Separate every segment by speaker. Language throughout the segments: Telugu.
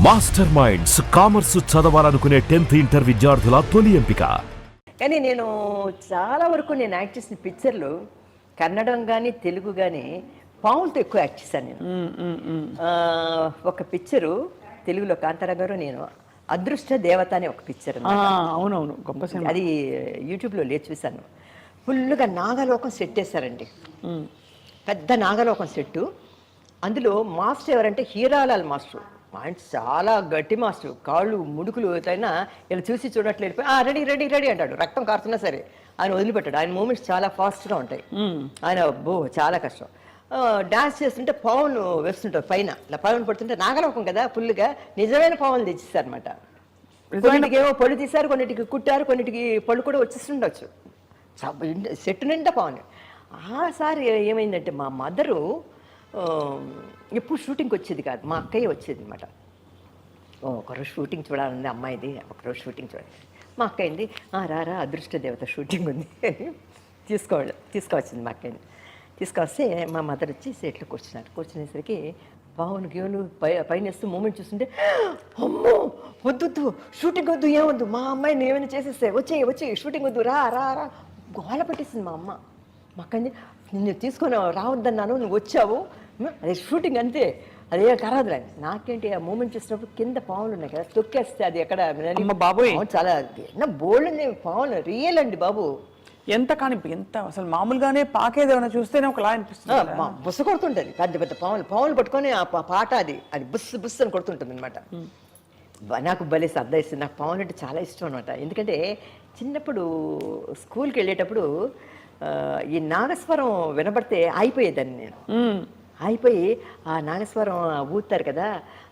Speaker 1: మాస్టర్ మైండ్స్ కామర్స్ చదవాలనుకునే 10th ఇంటర్ విద్యార్థుల తొలి ఎంపిక.
Speaker 2: కానీ నేను చాలా వరకు నేను యాక్ట్ చేసిన పిక్చర్లు కన్నడం కానీ తెలుగు కానీ పావులతో ఎక్కువ యాక్ట్ చేశాను నేను. ఒక పిక్చరు తెలుగులో కాంతారా గారు నేను అదృష్ట దేవత అనే ఒక పిక్చర్.
Speaker 3: అవునవును, గొప్ప సినిమా.
Speaker 2: అది యూట్యూబ్లో లేచి చూశాను. ఫుల్గా నాగలోకం సెట్ వేశారండి, పెద్ద నాగలోకం సెట్టు. అందులో మాస్టర్ ఎవరంటే హీరాలాల్ మాస్టర్. ఆయన చాలా గట్టి మాస్టర్, కాళ్ళు ముడుకులు అయినా ఇలా చూసి చూడట్లు వెళ్ళిపోయి రెడీ రెడీ రెడీ అంటాడు. రక్తం కారుతున్నా సరే ఆయన వదిలిపెట్టాడు. ఆయన మూమెంట్స్ చాలా ఫాస్ట్గా ఉంటాయి. ఆయన చాలా కష్టం. డాన్స్ చేస్తుంటే పావులు వేస్తుంటారు పైన, ఇలా పావులు పడుతుంటే నాగలోకం కదా ఫుల్గా నిజమైన పావులు తెచ్చిస్తారనమాట. కొన్నిటికి ఏమో పళ్ళు తీశారు, కొన్నిటికి కుట్టారు, కొన్నిటికి పళ్ళు కూడా వచ్చేస్తుండొచ్చు. సెట్ నిండా పావులు. ఆసారి ఏమైందంటే మా మదరు ఎప్పుడు షూటింగ్కి వచ్చేది కాదు, మా అక్కయ్య వచ్చేది అనమాట. ఒకరోజు షూటింగ్ చూడాలండి అమ్మాయిది, ఒకరోజు షూటింగ్ చూడాలి. మా అక్కయ్యింది రారా అదృష్ట దేవత షూటింగ్ ఉంది అని తీసుకువచ్చింది. మా అక్కయ్యని తీసుకొస్తే మా మదర్ వచ్చి సెట్లో కూర్చున్నారు. కూర్చునేసరికి బావును గేవులు పైన వేస్తూ మూమెంట్ చూస్తుంటే అమ్మో వద్దు షూటింగ్ వద్దు, ఏమొద్దు, మా అమ్మాయిని ఏమైనా చేసేస్తే వచ్చి షూటింగ్ వద్దు రా రా రా గోల పెట్టేసింది మా అమ్మ. మా అక్కని నిన్ను తీసుకొని రావద్దన్నాను, నువ్వు వచ్చావు, అదే షూటింగ్ అంతే, అదే కరాదులే. నాకేంటి ఆ మూమెంట్ చూసినప్పుడు కింద పావులు ఉన్నాయి కదా, తొక్కేస్తే అది ఎక్కడ
Speaker 3: బాబోయ్
Speaker 2: చాలా బోల్డ్ పావులు రియల్ అండి బాబు.
Speaker 3: ఎంత కానీ ఎంత అసలు మామూలుగానే పాకేదేమైనా చూస్తేనే ఒకలా అనిపిస్తుంది.
Speaker 2: బుస్స కొడుతుంటది పెద్ద పెద్ద పావులు పట్టుకొని ఆ పాట అది బుస్ బుస్ అని కొడుతుంటుంది అనమాట. నాకు భలే సర్దా ఇస్తుంది. నాకు పావులు అంటే చాలా ఇష్టం అనమాట. ఎందుకంటే చిన్నప్పుడు స్కూల్కి వెళ్ళేటప్పుడు ఈ నాగస్వరం వినబడితే అయిపోయేదాన్ని నేను. అయిపోయి ఆ నాగస్వరం ఊతారు కదా,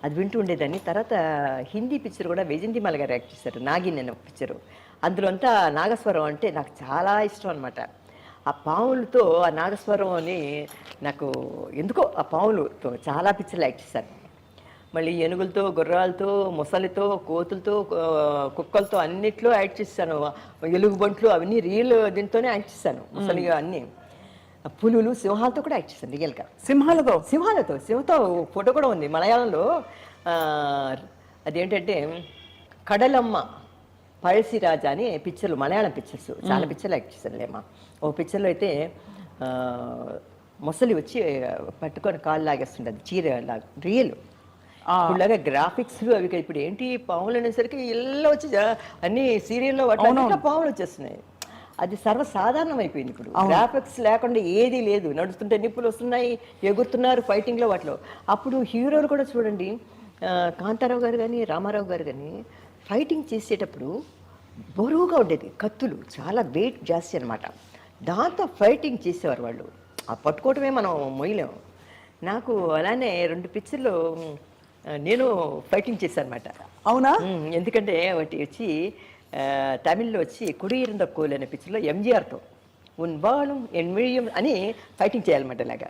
Speaker 2: అది వింటూ ఉండేదాన్ని. తర్వాత హిందీ పిక్చర్ కూడా వైజయంతిమాల గారు యాక్ట్ చేశారు, నాగిన్ అనే పిక్చరు. అందులో అంతా నాగస్వరం అంటే నాకు చాలా ఇష్టం అనమాట. ఆ పావులతో ఆ నాగస్వరం అని నాకు ఎందుకో ఆ పావులతో చాలా పిక్చర్లు యాక్ట్ చేశాను. మళ్ళీ ఏనుగులతో, గుర్రాలతో, ముసలితో, కోతులతో, కుక్కలతో అన్నిట్లో యాక్ట్ చేశాను. ఎలుగుబంట్లు అవన్నీ రియల్ దీంతోనే యాక్ట్ చేశాను. ముసలిగా అన్నీ పులులు, సింహాలతో కూడా యాక్ట్ చేశాను రియల్గా. సింహంతో ఫోటో కూడా ఉంది మలయాళంలో. అదేంటంటే కడలమ్మ పഴశ్శిరాజా అని పిక్చర్లు, మలయాళం పిక్చర్స్ చాలా పిక్చర్లు యాక్ట్ చేశాను లేమా. ఓ పిక్చర్లో అయితే ముసలి వచ్చి పట్టుకొని కాళ్ళు లాగేస్తుండదు, చీర లాగా రియల్. ఇప్పుడులాగా గ్రాఫిక్స్ అవి ఇప్పుడు ఏంటి పాములు అనేసరికి ఇళ్ళలో వచ్చి అన్ని సీరియల్లో వాటి పాములు వచ్చేస్తున్నాయి. అది సర్వసాధారణం అయిపోయింది ఇప్పుడు. గ్రాఫిక్స్ లేకుండా ఏది లేదు, నడుస్తుంటే నిప్పులు వస్తున్నాయి, ఎగురుతున్నారు ఫైటింగ్లో వాటిలో. అప్పుడు హీరోలు కూడా చూడండి, కాంతారావు గారు కానీ రామారావు గారు కానీ ఫైటింగ్ చేసేటప్పుడు బరువుగా ఉండేది, కత్తులు చాలా వెయిట్ జాస్తి అనమాట. దాంతో ఫైటింగ్ చేసేవారు వాళ్ళు. ఆ పట్టుకోవటమే మనం మొయ్యలేము. నాకు అలానే 2 పిక్చర్లు నేను ఫైటింగ్ చేశాను అనమాట.
Speaker 3: అవునా?
Speaker 2: ఎందుకంటే ఒకటి వచ్చి తమిళ్లో వచ్చి కుడియిరంద కోల్ అనే పిక్చర్లో ఎంజీఆర్తో ఉన్బాళం ఎన్మియం అని ఫైటింగ్ చేయాలన్నమాట. ఇలాగా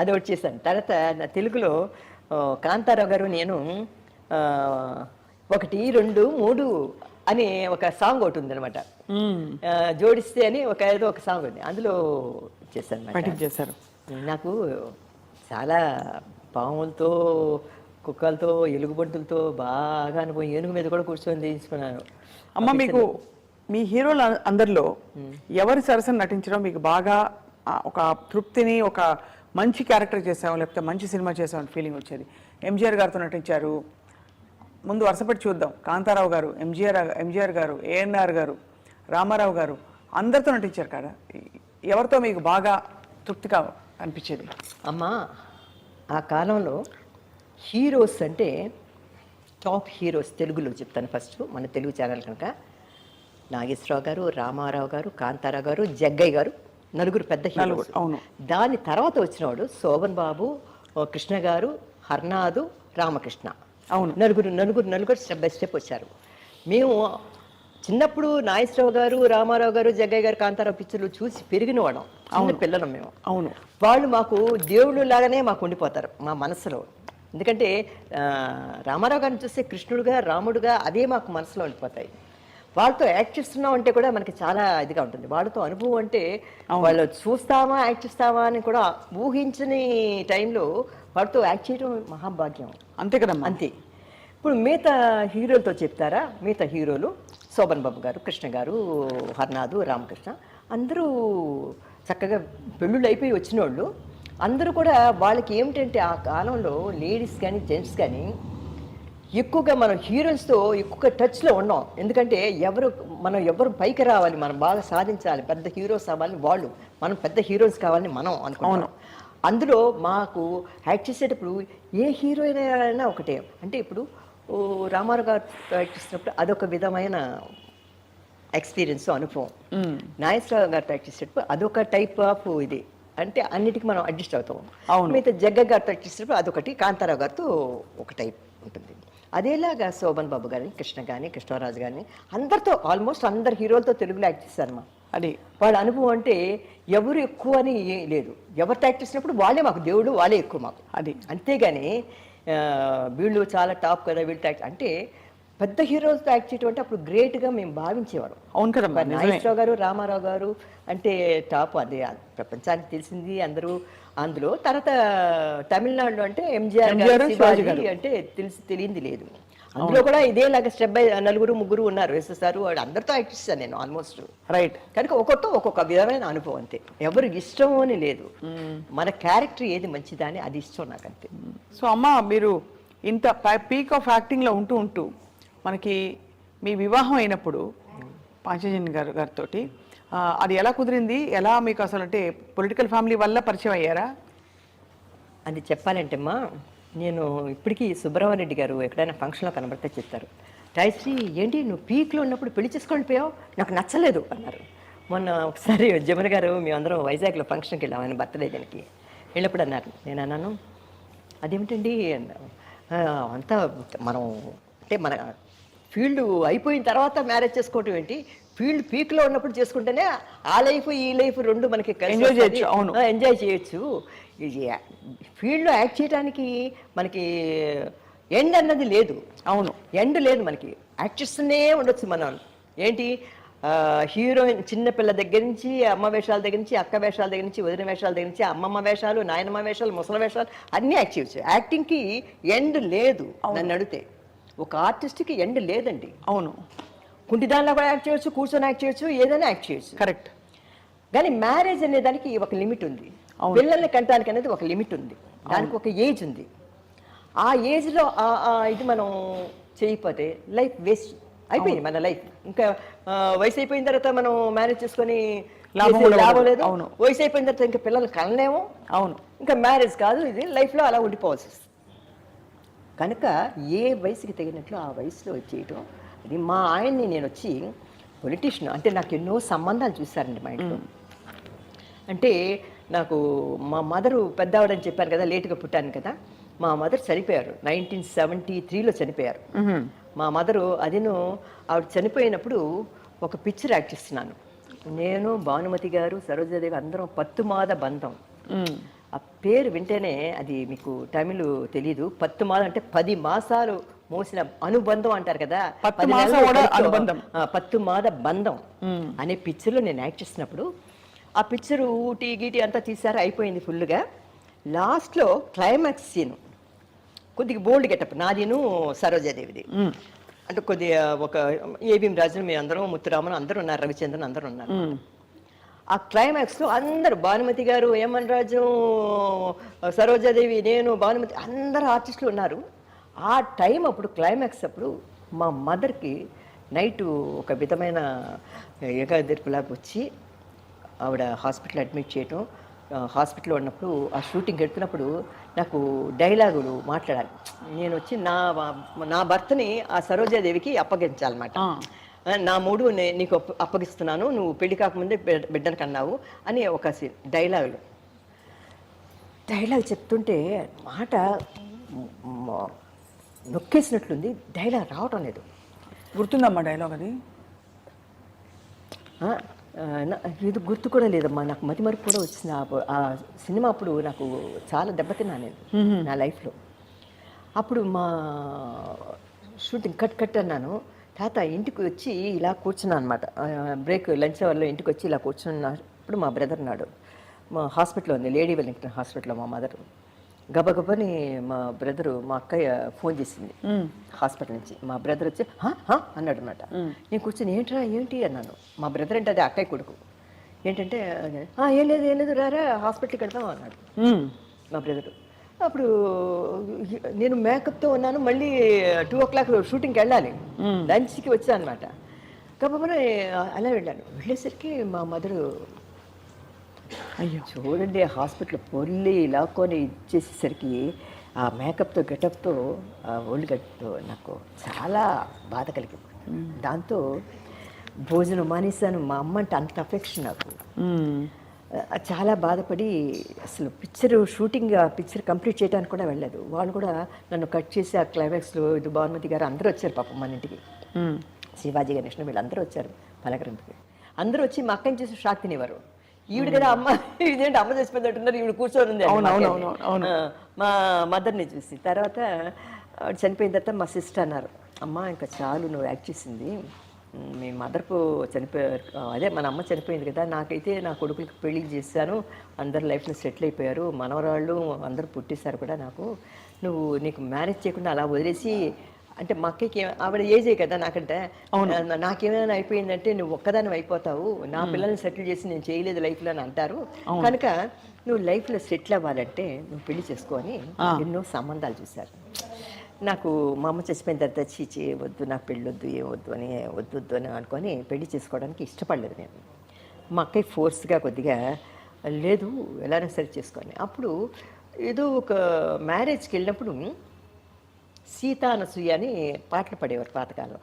Speaker 2: అది ఒకటి చేశాను. తర్వాత నా తెలుగులో కాంతారావు గారు నేను 1 2 3 అని ఒక సాంగ్ ఒకటి ఉంది అనమాట, జోడిస్తే అని ఏదో ఒక సాంగ్ ఉంది, అందులో చేశాను. నాకు చాలా పాములతో, కుక్కలతో, ఎలుగుబంటులతో బాగా అనుభవం. ఏనుగు మీద కూడా కూర్చొని చేయించుకున్నాను.
Speaker 3: అమ్మ, మీకు మీ హీరోల అందరిలో ఎవరి సరసన నటించడం మీకు బాగా ఒక తృప్తిని, ఒక మంచి క్యారెక్టర్ చేసాము లేకపోతే మంచి సినిమా చేసామని ఫీలింగ్ వచ్చేది? ఎంజీఆర్ గారితో నటించారు, ముందు వరుసపెట్టి చూద్దాం. కాంతారావు గారు, ఎంజీఆర్ గారు, ఏఎన్ఆర్ గారు, రామారావు గారు, అందరితో నటించారు కదా, ఎవరితో మీకు బాగా తృప్తిగా అనిపించేది?
Speaker 2: అమ్మా, ఆ కాలంలో హీరోస్ అంటే టాప్ హీరోస్ తెలుగులో చెప్తాను. ఫస్ట్ మన తెలుగు ఛానల్ కనుక నాగేశ్వరరావు గారు, రామారావు గారు, కాంతారావు గారు, జగ్గయ్య గారు, 4 పెద్ద హీరోస్.
Speaker 3: అవును.
Speaker 2: దాని తర్వాత వచ్చినవాడు శోభన్ బాబు, కృష్ణ గారు, హర్నాథు, రామకృష్ణ.
Speaker 3: అవును.
Speaker 2: నలుగురు స్టెప్ బై స్టెప్ వచ్చారు. మేము చిన్నప్పుడు నాగేశ్వరరావు గారు, రామారావు గారు, జగ్గయ్య గారు, కాంతారావు పిక్చర్లు చూసి పెరిగిన వాడం, చిన్న పిల్లలం మేము.
Speaker 3: అవును.
Speaker 2: వాళ్ళు మాకు దేవుళ్ళు లాగానే మాకు ఉండిపోతారు మా మనసులో. ఎందుకంటే రామారావు గారిని చూస్తే కృష్ణుడుగా, రాముడుగా అదే మాకు మనసులో ఉండిపోతాయి. వాళ్ళతో యాక్ట్ చేస్తున్నాం అంటే కూడా మనకి చాలా ఇదిగా ఉంటుంది. వాళ్ళతో అనుభవం అంటే వాళ్ళు చూస్తామా యాక్ట్ చేస్తామా అని కూడా ఊహించని టైంలో వాళ్ళతో యాక్ట్ చేయడం మహాభాగ్యం.
Speaker 3: అంతే కదా?
Speaker 2: అంతే. ఇప్పుడు మిగతా హీరోలతో చెప్తారా? మిగతా హీరోలు శోభన్ బాబు గారు, కృష్ణ గారు, హర్నాథ్, రామకృష్ణ అందరూ చక్కగా పెళ్ళిళ్ళు అయిపోయి వచ్చిన వాళ్ళు అందరూ కూడా వాళ్ళకి ఏమిటంటే ఆ కాలంలో లేడీస్ కానీ జెంట్స్ కానీ ఎక్కువగా మనం హీరోయిన్స్తో ఎక్కువగా టచ్లో ఉన్నాం. ఎందుకంటే మనం ఎవరు పైకి రావాలి, మనం బాగా సాధించాలి, పెద్ద హీరోస్ అవ్వాలని వాళ్ళు, మనం పెద్ద హీరోయిన్స్ కావాలని మనం అనుకున్నాం. అందులో మాకు యాక్ట్ చేసేటప్పుడు ఏ హీరోయిన్ అయినా ఒకటే. అంటే ఇప్పుడు రామారావు గారు యాక్ట్ చేసినప్పుడు అదొక విధమైన ఎక్స్పీరియన్స్, అనుభవం. నాగేశ్వరరావు గారితో యాక్ట్ చేసేటప్పుడు అదొక టైప్ ఆఫ్ ఇది. అంటే అన్నిటికీ మనం అడ్జస్ట్ అవుతాం. మిగతా జగ్గ గారితో యాక్ట్ చేసేటప్పుడు అదొకటి, కాంతారావు గారితో ఒక టైప్ ఉంటుంది. అదేలాగా శోభన్ బాబు గారిని, కృష్ణ కానీ, కృష్ణరాజు కానీ అందరితో ఆల్మోస్ట్ అందరు హీరోలతో తెలుగులో యాక్ట్ చేశారమ్మా. అది వాళ్ళ అనుభవం. అంటే ఎవరు ఎక్కువ అని లేదు, ఎవరితో యాక్ట్ చేసినప్పుడు వాళ్ళే మాకు దేవుడు, వాళ్ళే ఎక్కువ మాకు. అది అంతేగాని వీళ్ళు చాలా టాప్ కదా వీళ్ళతో యాక్ట్ అంటే పెద్ద హీరోలతో యాక్ట్ చేయటం అంటే అప్పుడు గ్రేట్గా మేము భావించేవారు. అవును కదా. నాగేశ్వరరావు గారు, రామారావు గారు అంటే టాప్, అదే ప్రపంచానికి తెలిసింది అందరూ. అందులో తర్వాత తమిళనాడులో అంటే ఎంజీఆర్ గారు అంటే తెలియంది లేదు. అందులో కూడా ఇదేలాగా స్టెప్ బై నలుగురు ముగ్గురు ఉన్నారు, ఎస్ఎస్ఆర్, వాడు అందరితో యాక్ట్ చేశాను నేను ఆల్మోస్ట్. రైట్. కనుక ఒక్కొక్క విధమైన అనుభవం అంతే. ఎవరు ఇష్టం అని లేదు, మన క్యారెక్టర్ ఏది మంచిదా అని అది ఇష్టం నాకు అంతే.
Speaker 3: సో అమ్మ, మీరు ఇంత పీక్ ఆఫ్ యాక్టింగ్లో ఉంటూ మనకి మీ వివాహం అయినప్పుడు పాంచజన్య గారితో అది ఎలా కుదిరింది? ఎలా మీకు అసలు అంటే పొలిటికల్ ఫ్యామిలీ వల్ల పరిచయం అయ్యారా?
Speaker 2: అది చెప్పాలంటే అమ్మా, నేను ఇప్పటికీ సుబ్రహ్మణ్యరెడ్డి గారు ఎక్కడైనా ఫంక్షన్లో కనబడితే చెప్తారు, రాయశ్రీ ఏంటి నువ్వు పీక్లో ఉన్నప్పుడు పెళ్లి చేసుకొని పోయావు, నాకు నచ్చలేదు అన్నారు. మొన్న ఒకసారి జమున గారు మేమందరం వైజాగ్లో ఫంక్షన్కి వెళ్ళాం, ఆయన బర్త్డే దానికి వెళ్ళినప్పుడు అన్నారు. నేను అన్నాను అదేమిటండి అంతా మనం అంటే మన ఫీల్డ్ అయిపోయిన తర్వాత మ్యారేజ్ చేసుకోవటం ఏంటి, ఫీల్డ్ పీక్లో ఉన్నప్పుడు చేసుకుంటేనే ఆ లైఫ్ ఈ లైఫ్ రెండు మనకి ఎంజాయ్ చేయొచ్చు. ఫీల్డ్లో యాక్ట్ చేయడానికి మనకి ఎండ్ అన్నది లేదు. అవును, ఎండ్ లేదు, మనకి యాక్ట్ చేస్తూనే ఉండొచ్చు మనం. ఏంటి హీరోయిన్ చిన్నపిల్ల దగ్గర నుంచి, అమ్మ వేషాల దగ్గర నుంచి, అక్క వేషాల దగ్గర నుంచి, వదిన వేషాల దగ్గర నుంచి, అమ్మమ్మ వేషాలు, నాయనమ్మ వేషాలు, ముసలి వేషాలు అన్నీ యాక్ట్ చేయొచ్చు. యాక్టింగ్కి ఎండ్ లేదు. నన్ను అడిగితే ఒక ఆర్టిస్ట్కి ఎండ్ లేదండి. అవును, కుంటిదానిలో కూడా యాక్ట్ చేయొచ్చు, కూర్చొని యాక్ట్ చేయొచ్చు, ఏదైనా యాక్ట్ చేయొచ్చు. కరెక్ట్. కానీ మ్యారేజ్ అనే దానికి ఒక లిమిట్ ఉంది, పిల్లల్ని కంటానికి అనేది ఒక లిమిట్ ఉంది, దానికి ఒక ఏజ్ ఉంది. ఆ ఏజ్లో ఇది మనం చేయకపోతే లైఫ్ వేస్ట్ అయిపోయింది మన లైఫ్. ఇంకా వయసు అయిపోయిన తర్వాత మనం మ్యారేజ్ చేసుకొని లాభం లేదు. వయసు అయిపోయిన తర్వాత ఇంకా పిల్లల్ని కనలేము. అవును, ఇంకా మ్యారేజ్ కాదు, ఇది లైఫ్లో అలా ఉండిపోవాల్సి వస్తుంది. కనుక ఏ వయసుకి తగినట్లు ఆ వయసులో వచ్చేయటం. అది మా ఆయన్ని నేను వచ్చి పొలిటీషియన్ అంటే నాకు ఎన్నో సంబంధాలు చూశారండి మా ఇంట్లో. అంటే నాకు మా మదరు పెద్దవాడని చెప్పాను కదా, లేటుగా పుట్టాను కదా, మా మదర్ చనిపోయారు 1973లో చనిపోయారు. మా మదరు ఆవిడ చనిపోయినప్పుడు ఒక పిక్చర్ యాక్ట్ చేస్తున్నాను నేను, భానుమతి గారు, సరోజాదేవి అందరం, పత్తుమాద బంధం. ఆ పేరు వింటేనే అది మీకు తమిళ్ తెలీదు. 10 మాసాలు అంటే 10 మాసాలు మోసిన అనుబంధం అంటారు కదా, 10 మాద బంధం అనే పిక్చర్లో నేను యాక్ట్ చేసినప్పుడు ఆ పిక్చర్ ఊటీ గీటీ అంతా తీసారు, అయిపోయింది ఫుల్గా. లాస్ట్లో క్లైమాక్స్ సీన్ కొద్దిగా బోల్డ్ గెటప్ నాదిను సరోజాదేవిది. అంటే కొద్దిగా ఒక ఏబిఎం రాజు, మీ అందరం, ముత్తురామన్ అందరూ ఉన్నారు, రవిచంద్రన్ అందరూ ఉన్నారు. ఆ క్లైమాక్స్లో అందరూ, భానుమతి గారు, ఏమన్ రాజు, సరోజాదేవి, నేను, భానుమతి అందరు ఆర్టిస్టులు ఉన్నారు. ఆ టైం అప్పుడు క్లైమాక్స్ అప్పుడు మా మదర్కి నైట్ ఒక విధమైన ఏకాదిర్పులాగా వచ్చి ఆవిడ హాస్పిటల్ అడ్మిట్ చేయటం. హాస్పిటల్లో ఉన్నప్పుడు ఆ షూటింగ్ ఎడుతున్నప్పుడు నాకు డైలాగులు మాట్లాడాలి. నేను వచ్చి నా భర్తని ఆ సరోజాదేవికి అప్పగించాలన్నమాట. నా మూడు నీకు అప్పగిస్తున్నాను, నువ్వు పెళ్లి కాకముందే బిడ్డను కన్నావు అని ఒక డైలాగ్ చెప్తుంటే మాట నొక్కేసినట్లుంది, డైలాగ్ రావటం లేదు.
Speaker 3: గుర్తుందమ్మా డైలాగ్? అది
Speaker 2: ఇది గుర్తు కూడా లేదమ్మా, నాకు మతిమరుపు కూడా వచ్చింది. ఆ సినిమా అప్పుడు నాకు చాలా దెబ్బతిన్నా నేను నా లైఫ్లో. అప్పుడు మా షూటింగ్ కట్ అన్నాను. తాత ఇంటికి వచ్చి ఇలా కూర్చున్నాను అనమాట, బ్రేక్ లంచ్ అవర్లో ఇంటికి వచ్చి ఇలా కూర్చున్నప్పుడు మా బ్రదర్ నాడు మా హాస్పిటల్లో ఉంది, లేడీ వెల్లింగ్టన్ హాస్పిటల్లో మా మదర్. గబగబని మా బ్రదరు మా అక్కయ్య ఫోన్ చేసింది హాస్పిటల్ నుంచి. మా బ్రదర్ వచ్చి అన్నాడు అనమాట. నేను కూర్చొని ఏంట్రా ఏంటి అన్నాను. మా బ్రదర్ అంటే అదే అక్కయ్య కొడుకు. ఏంటంటే ఏం లేదు రారా హాస్పిటల్కి వెళ్తాం అన్నాడు మా బ్రదరు. అప్పుడు నేను మేకప్తో ఉన్నాను, మళ్ళీ 2 o'clock షూటింగ్కి వెళ్ళాలి, లంచ్కి వచ్చాను అనమాట. కాబట్టి అలా వెళ్ళేసరికి మా మదరు
Speaker 3: అయ్యో
Speaker 2: చూడండి హాస్పిటల్ పొల్లి లాక్కొని ఇచ్చేసేసరికి ఆ మేకప్తో గెటప్తో ఆ ఒళ్ళు గట్తో నాకు చాలా బాధ కలిగింది. దాంతో భోజనం మానేశాను. మా అమ్మ అంటే అంత అఫెక్షన్ నాకు. చాలా బాధపడి అసలు పిక్చర్ కంప్లీట్ చేయడానికి కూడా వెళ్ళలేదు. వాళ్ళు కూడా నన్ను కట్ చేసి ఆ క్లైమాక్స్లో ఇది భానుమతి గారు అందరూ వచ్చారు పాపం మన ఇంటికి. శివాజీ గణేష్ వీళ్ళందరూ వచ్చారు పలకరింపుకి. అందరూ వచ్చి మా అక్కని చూసి షాక్ తినేవారు. ఈవిడ కదా అమ్మ, ఇదేంటి అమ్మ చచ్చిపోయినట్టున్నారు, ఈవిడ కూర్చొని ఉంది మా మదర్ని చూసి. తర్వాత చనిపోయిన తర్వాత మా సిస్టర్ అన్నారు, అమ్మ ఇంకా చాలు నువ్వు యాక్ట్ చేసింది, మీ మదర్కు చనిపోయారు, అదే మన అమ్మ చనిపోయింది కదా, నాకైతే నా కొడుకులకి పెళ్లి చేశాను, అందరు లైఫ్లో సెటిల్ అయిపోయారు, మనవరాళ్ళు అందరూ పుట్టేశారు కూడా, నీకు మ్యారేజ్ చేయకుండా అలా వదిలేసి, అంటే మా అక్కకి ఆవిడ ఏజే కదా నాకంటే, నాకేమైనా అయిపోయిందంటే నువ్వు ఒక్కదాని అయిపోతావు, నా పిల్లల్ని సెటిల్ చేసి నేను చేయలేదు లైఫ్లో అని అంటారు, కనుక నువ్వు లైఫ్లో సెటిల్ అవ్వాలంటే నువ్వు పెళ్లి చేసుకొని ఎన్నో సంబంధాలు చూశారు. నాకు మా అమ్మ చచ్చిపోయిన తర్వాత చీచి వద్దు, నాకు పెళ్ళొద్దు, వద్దు అని అనుకొని పెళ్లి చేసుకోవడానికి ఇష్టపడలేదు నేను. మా అక్కయ్య ఫోర్స్గా కొద్దిగా లేదు ఎలానో సరి చేసుకొని, అప్పుడు ఏదో ఒక మ్యారేజ్కి వెళ్ళినప్పుడు సీతా అనసూయ అని పాటలు పడేవారు పాతకాలం.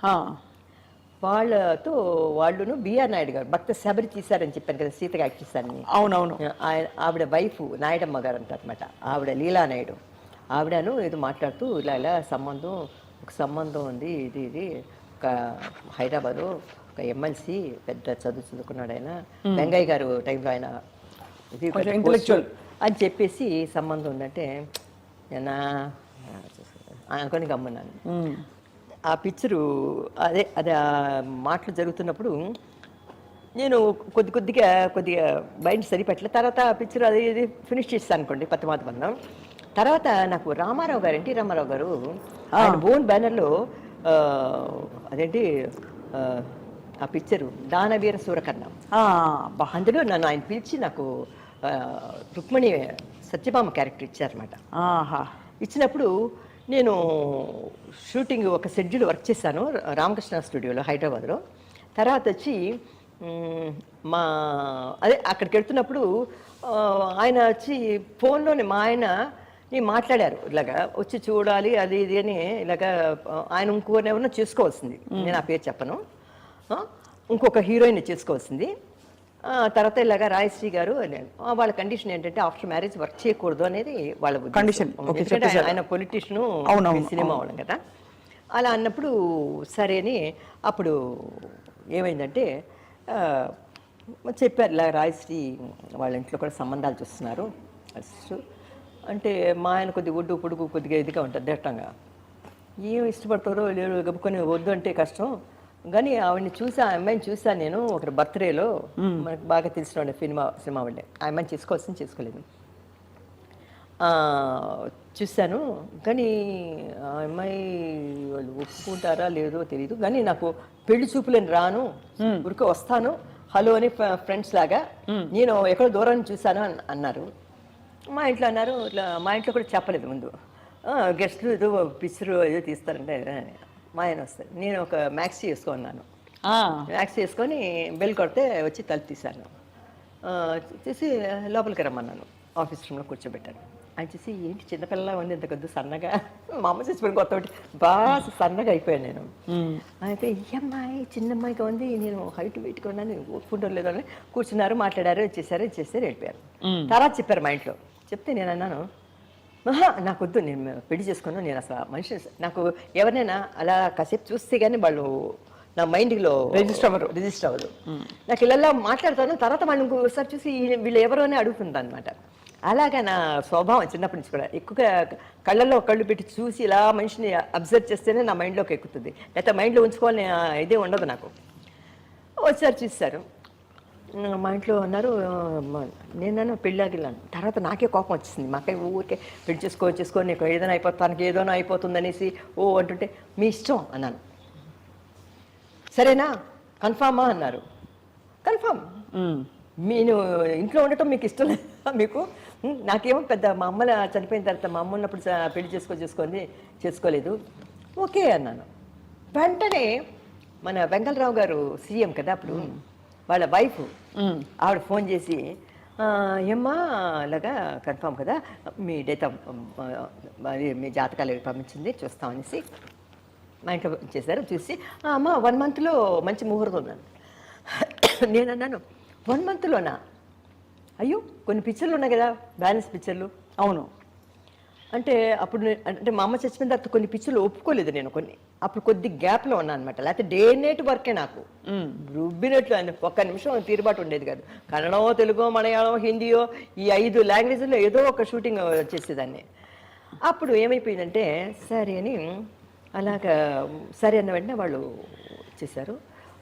Speaker 2: వాళ్ళును బిఆర్ నాయుడు గారు భక్త శబరి తీశారని చెప్పాను కదా, సీతగా యాక్ట్ చేశారని.
Speaker 3: అవునవును.
Speaker 2: ఆవిడ వైఫ్ నాయుడమ్మ గారు అంటారనమాట, ఆవిడ లీలా నాయుడు. ఆవిడను ఏదో మాట్లాడుతూ ఇలా ఒక సంబంధం ఉంది, ఇది ఒక హైదరాబాదు ఒక ఎమ్మెల్సీ పెద్ద చదువుకున్నాడు ఆయన, వెంగయ్య గారు టైంలో ఆయన ఇది ఇంటెలెక్చువల్ అని చెప్పేసి సంబంధం ఉందంటే నేను అనుకొని గమ్మన్నాను. ఆ పిక్చరు అదే ఆ మాటలు జరుగుతున్నప్పుడు నేను కొద్దిగా బయట సరిపెట్టలే. తర్వాత ఆ పిక్చర్ అది ఫినిష్ చేస్తాను అనుకోండి, పత్తమాత బంధం. తర్వాత నాకు రామారావు గారు, ఎన్టీ రామారావు గారు ఆయన బోన్ బ్యానర్లో ఆ పిక్చరు దానవీర సూరకర్ణ, అందులో నన్ను ఆయన పిలిచి నాకు రుక్మిణి సత్యభామ క్యారెక్టర్ ఇచ్చారనమాట. ఇచ్చినప్పుడు నేను షూటింగ్ ఒక షెడ్యూల్ వర్క్ చేశాను రామకృష్ణ స్టూడియోలో హైదరాబాద్లో. తర్వాత వచ్చి అక్కడికి వెళ్తున్నప్పుడు ఆయన వచ్చి ఫోన్లోనే మా ఆయన మాట్లాడారు, ఇలాగా వచ్చి చూడాలి అది ఇది అని, ఇలాగా ఆయన ఇంకోనే చేసుకోవాల్సింది, నేను ఆ పేరు చెప్పను, ఇంకొక హీరోయిన్ చేసుకోవాల్సింది. తర్వాత ఇలాగా రాయశ్రీ గారు వాళ్ళ కండిషన్ ఏంటంటే ఆఫ్టర్ మ్యారేజ్ వర్క్ చేయకూడదు అనేది వాళ్ళ కండిషన్. ఆయన పొలిటీషియను, సినిమా వాళ్ళం కదా. అలా అన్నప్పుడు సరే అని అప్పుడు ఏమైందంటే చెప్పారు, ఇలా రాయశ్రీ వాళ్ళ ఇంట్లో కూడా సంబంధాలు చూస్తున్నారు అంటే, మా ఆయన కొద్దిగా ఒడ్డు పొడుగు కొద్దిగా ఇదిగా ఉంటుంది దట్టంగా, ఏం ఇష్టపడతారో లేరు గబుకొని వద్దు అంటే కష్టం, కానీ ఆవిడని ఆ అమ్మాయిని చూసాను నేను ఒక బర్త్డేలో, మనకు బాగా తెలిసిన సినిమా వాళ్ళే, ఆ అమ్మాయిని చేసుకోలేదు, చూశాను, కానీ ఆ అమ్మాయి వాళ్ళు ఒప్పుకుంటారా లేదో తెలియదు, కానీ నాకు పెళ్లి చూపులని రాను, ఊరికే వస్తాను హలో అని ఫ్రెండ్స్ లాగా, నేను ఎక్కడో దూరాన్ని చూశాను అన్నారు. మా ఇంట్లో అన్నారు, ఇట్లా మా ఇంట్లో కూడా చెప్పలేదు ముందు, గెస్ట్లు ఏదో పిక్చర్ ఏదో తీస్తారంటే మా ఆయన వస్తారు, నేను ఒక మ్యాక్సీ వేసుకున్నాను, మ్యాక్సీ వేసుకొని బెల్ కొడితే వచ్చి తలుపు తీశాను, తీసి లోపలికి రమ్మన్నాను, ఆఫీస్ రూమ్లో కూర్చోబెట్టాను. ఆయన చూసి ఏంటి చిన్నపిల్లలా ఉంది ఇంత కొద్ది సన్నగా, మా అమ్మ చచ్చిపోయిన కొత్త బాగా సన్నగా అయిపోయాను నేను. అయితే ఈ అమ్మాయి చిన్న అమ్మాయిగా ఉంది, నేను హైట్ వెయిట్గా ఉన్నాను, ఒప్పుకుంటారు లేదో అని కూర్చున్నారు, మాట్లాడారు, ఇచ్చేసారు వెళ్ళిపోయారు. తర్వాత చెప్పారు మా ఇంట్లో, చెప్తే నేను అన్నాను, నాకు వద్దు, నేను పెళ్లి చేసుకున్నాను, నేను అసలు మనిషి నాకు ఎవరినైనా అలా కాసేపు చూస్తే కానీ వాళ్ళు నా మైండ్లో రిజిస్టర్ అవ్వదు, నాకు ఇలా మాట్లాడతాను, తర్వాత వాళ్ళు ఇంకోసారి చూసి వీళ్ళు ఎవరో అని అడుగుతుంది అనమాట. అలాగా నా స్వభావం చిన్నప్పటి నుంచి కూడా, ఎక్కువగా కళ్ళల్లో కళ్ళు పెట్టి చూసి ఇలా మనిషిని అబ్జర్వ్ చేస్తేనే నా మైండ్లోకి ఎక్కుతుంది, లేకపోతే మైండ్లో ఉంచుకోవాలని ఇదే ఉండదు నాకు. వచ్చారు చూస్తారు, మా ఇంట్లో అన్నారు నేనన్నా పెళ్ళాగిలాను. తర్వాత నాకే కోపం వచ్చేసింది. మాకే ఊరికే పెళ్లి చేసుకో నీకు ఏదైనా అయిపోతానికి ఏదైనా అయిపోతుంది అనేసి అంటుంటే మీ ఇష్టం అన్నాను. సరేనా కన్ఫామా అన్నారు. కన్ఫామ్. నేను ఇంట్లో ఉండటం మీకు ఇష్టం లేదా మీకు? నాకేమో పెద్ద మా అమ్మ చనిపోయిన తర్వాత మా అమ్మ ఉన్నప్పుడు పెళ్లి చేసుకోలేదు. ఓకే అన్నాను. వెంటనే మన వెంగళరావు గారు సీఎం కదా అప్పుడు, వాళ్ళ వైఫ్ ఆవిడ ఫోన్ చేసి ఏమ్మా అలాగా కన్ఫామ్ కదా, మీ డేట్ మీ జాతకాలు పంపించింది చూస్తామనేసి మా ఇంట్లో చేశారు. చూసి అమ్మ 1 monthలో మంచి ముహూర్తం ఉన్నాను. నేను అన్నాను 1 monthలోనా? అయ్యో కొన్ని పిక్చర్లు ఉన్నాయి కదా బ్యాలెన్స్ పిక్చర్లు.
Speaker 3: అవును.
Speaker 2: అంటే అప్పుడు అంటే మా అమ్మ చచ్చిపోయిన తర్వాత కొన్ని పిక్చర్లు ఒప్పుకోలేదు నేను కొన్ని. అప్పుడు కొద్ది గ్యాప్లో ఉన్నాను అనమాట. లేకపోతే డే నైట్ వర్కే నాకు రుబ్బినట్లు ఒక్క నిమిషం తీరుబాటు ఉండేది కాదు. కన్నడమో తెలుగో మలయాళమో హిందీయో ఈ 5 లాంగ్వేజ్లో ఏదో ఒక షూటింగ్ చేసేదాన్ని. అప్పుడు ఏమైపోయిందంటే సరే అని అలాగా సరే అన్న వెంటనే వాళ్ళు చేశారు.